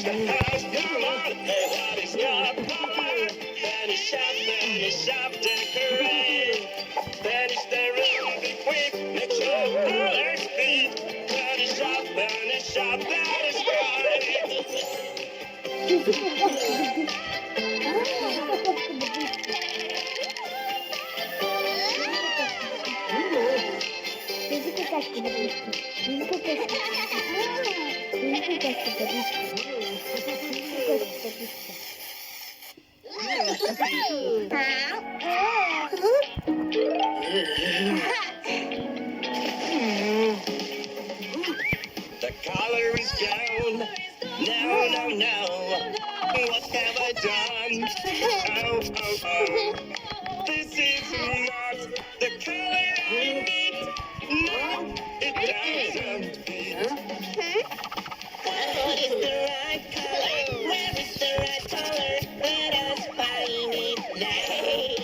Vanish the house color. Vanish the color. Vanish up, decorate. Vanish the room, be quick. Let your colors speak. Vanish up, that is The color is gone. No. What have I done? Oh. This is not the color I need. No, it doesn't fit. What is the right color? Where is the right color? Let us find it now.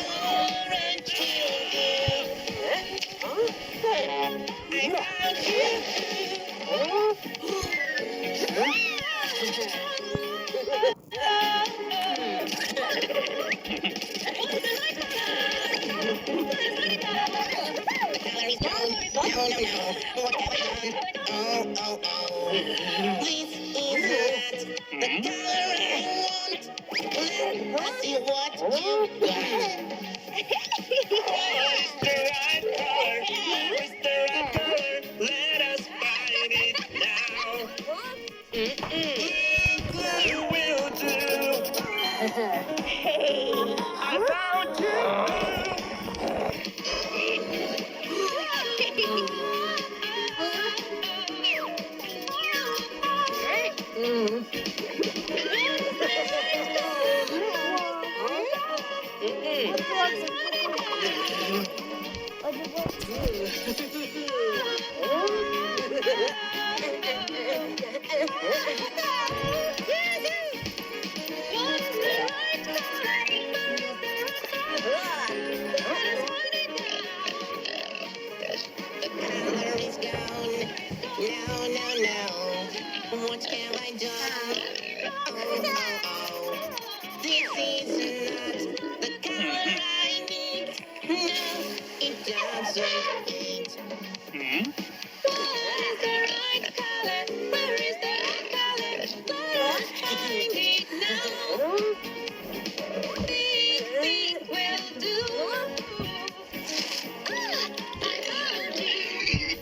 Orange I found No. What have I done? Oh. This is not the color I want. Let us see what you got. What is the right color? Where is the right color? Let us find it now. Blue will do. I found you. No. What have I done? Oh. This is not the color I need. No, it doesn't fit. What is the right color? Where is the right color? Let us find it now. This thing will do. I found you.